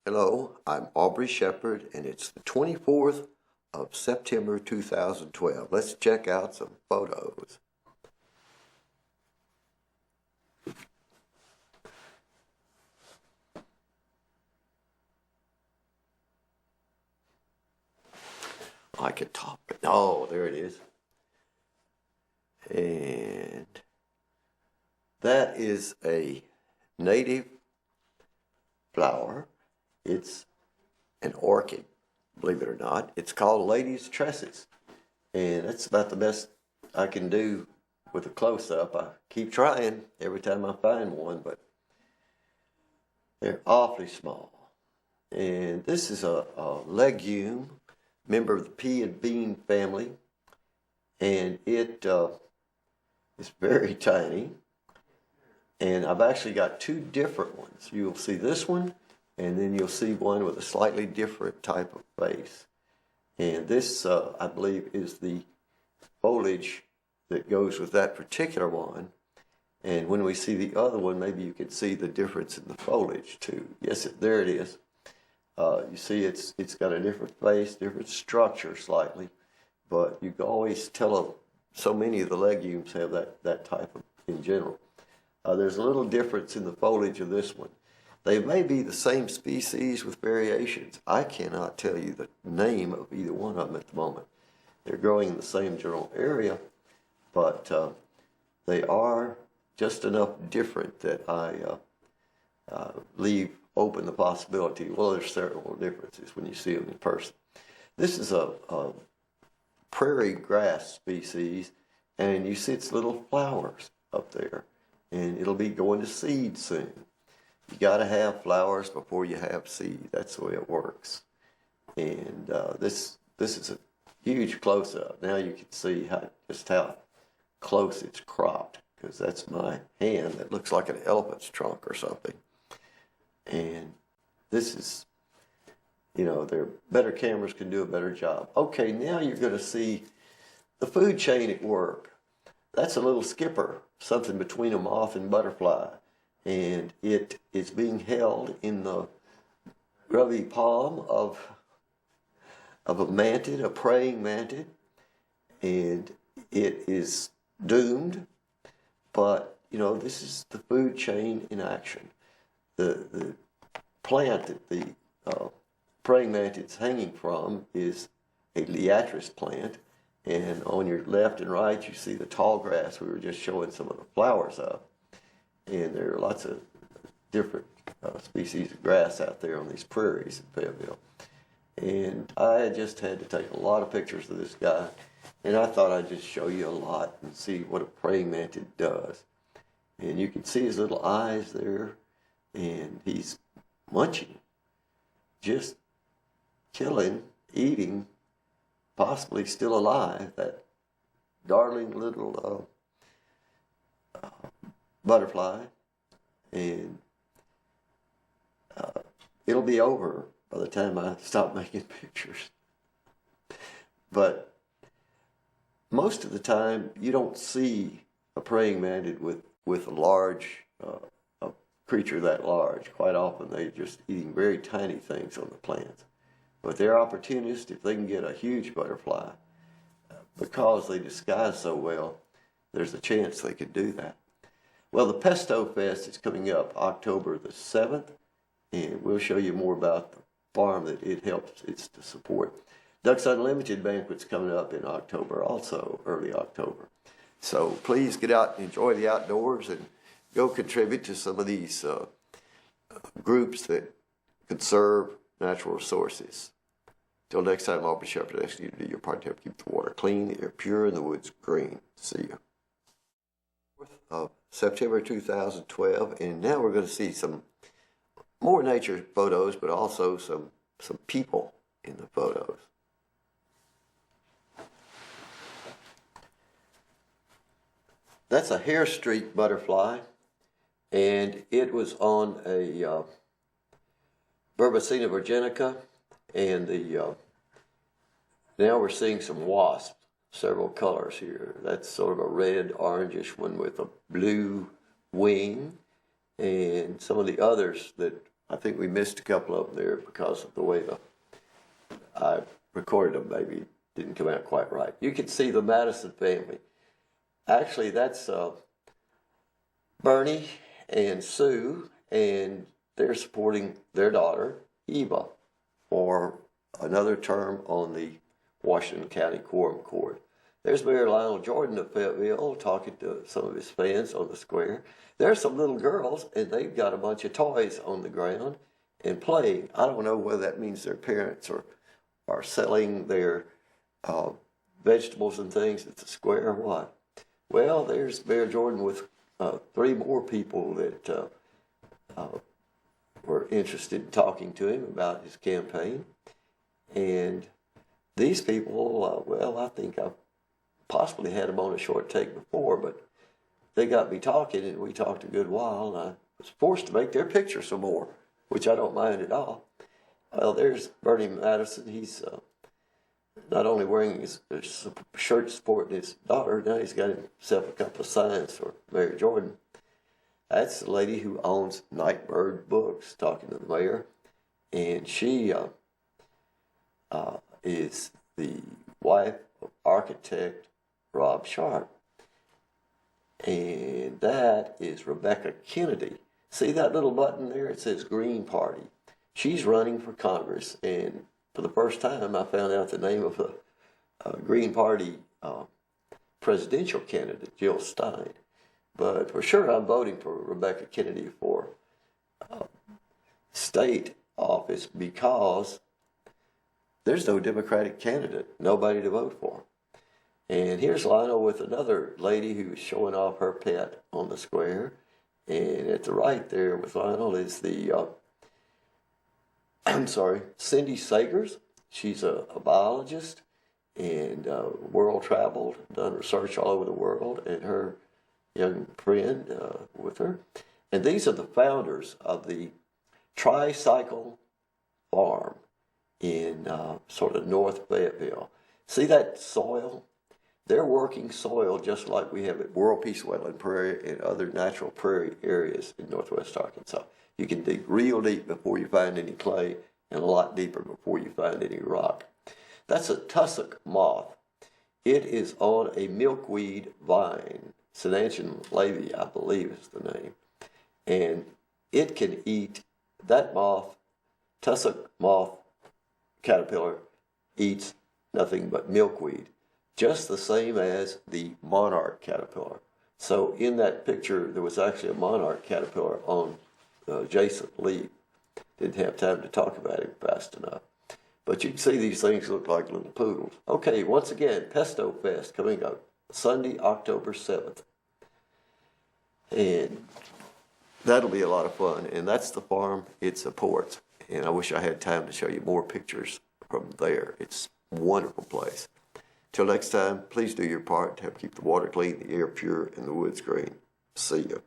Hello, I'm Aubrey Shepherd, and it's the 24th of September 2012. Let's check out some photos. I could top it. Oh, there it is. And that is a native flower. It's an orchid, believe it or not. It's called Lady's Tresses. And that's about the best I can do with a close-up. I keep trying every time I find one, but they're awfully small. And this is a legume, member of the pea and bean family. And it is very tiny. And I've actually got two different ones. You'll see this one, and then you'll see one with a slightly different type of face. And this, I believe, is the foliage that goes with that particular one. And when we see the other one, maybe you can see the difference in the foliage too. Yes, there it is. You see it's got a different face, different structure slightly, but you can always tell so many of the legumes have that type of in general. There's a little difference in the foliage of this one. They may be the same species with variations. I cannot tell you the name of either one of them at the moment. They're growing in the same general area, but they are just enough different that I leave open the possibility, well, there's several differences when you see them in person. This is a prairie grass species, and you see its little flowers up there, and it'll be going to seed soon. You got to have flowers before you have seed. That's the way it works. And this is a huge close-up. Now you can see just how close it's cropped, because that's my hand that looks like an elephant's trunk or something. And this is, better cameras can do a better job. Okay, now you're going to see the food chain at work. That's a little skipper, something between a moth and butterfly. And it is being held in the grubby palm of a mantid, a praying mantid. And it is doomed, but, this is the food chain in action. The plant that the praying mantid's hanging from is a liatris plant, and on your left and right you see the tall grass we were just showing some of the flowers of. And there are lots of different species of grass out there on these prairies in Fayetteville. And I just had to take a lot of pictures of this guy, and I thought I'd just show you a lot and see what a praying mantid does. And you can see his little eyes there, and he's munching, just killing, eating, possibly still alive, that darling little butterfly. And it'll be over by the time I stop making pictures. But most of the time, you don't see a praying mantid with a large a creature that large. Quite often, they're just eating very tiny things on the plants. But they're opportunists. If they can get a huge butterfly, because they disguise so well, there's a chance they could do that. Well, the Pesto Fest is coming up October the 7th, and we'll show you more about the farm that it's to support. Ducks Unlimited banquet's coming up in October, also early October. So please get out and enjoy the outdoors and go contribute to some of these groups that conserve natural resources. Till next time, Aubrey Shepherd asks you to do your part to help keep the water clean, the air pure, and the woods green. See you. Of September 2012, and now we're going to see some more nature photos, but also some people in the photos. That's a hair streak butterfly, and it was on a Verbicina virginica, and now we're seeing some wasps. Several colors here. That's sort of a red, orangish one with a blue wing, and some of the others that I think we missed a couple of them there because of the way I recorded them. Maybe didn't come out quite right. You can see the Madison family. Actually, that's Bernie and Sue, and they're supporting their daughter, Eva, for another term on the Washington County Quorum Court. There's Mayor Lionel Jordan of Fayetteville talking to some of his fans on the square. There's some little girls, and they've got a bunch of toys on the ground and playing. I don't know whether that means their parents are selling their vegetables and things at the square or what. Well, there's Mayor Jordan with 3 more people that were interested in talking to him about his campaign. And these people, well, I think I've possibly had them on a short take before, but they got me talking, and we talked a good while, and I was forced to make their picture some more, which I don't mind at all. Well, there's Bernie Madison. He's not only wearing his shirt supporting his daughter, now he's got himself a couple of signs for Mayor Jordan. That's the lady who owns Nightbird Books, talking to the mayor, and she is the wife of architect Rob Sharp. And that is Rebecca Kennedy. See that little button there? It says Green Party. She's running for Congress, and for the first time I found out the name of the Green Party presidential candidate, Jill Stein. But for sure I'm voting for Rebecca Kennedy for state office because there's no Democratic candidate, nobody to vote for. And here's Lionel with another lady who's showing off her pet on the square. And at the right there with Lionel is the, Cindy Sagers. She's a biologist and world traveled, done research all over the world, and her young friend with her. And these are the founders of the Tricycle Farm in sort of North Fayetteville. See that soil? They're working soil just like we have at World Peace Wetland Prairie and other natural prairie areas in northwest Arkansas. You can dig real deep before you find any clay and a lot deeper before you find any rock. That's a tussock moth. It is on a milkweed vine. Sinantium lavi, I believe is the name. And it can eat, that moth, tussock moth caterpillar, eats nothing but milkweed, just the same as the monarch caterpillar. So in that picture, there was actually a monarch caterpillar on adjacent leaf. Didn't have time to talk about it fast enough. But you can see these things look like little poodles. Okay, once again, Pesto Fest coming up Sunday, October 7th. And that'll be a lot of fun. And that's the farm it supports. And I wish I had time to show you more pictures from there. It's a wonderful place. Till next time, please do your part to help keep the water clean, the air pure, and the woods green. See you.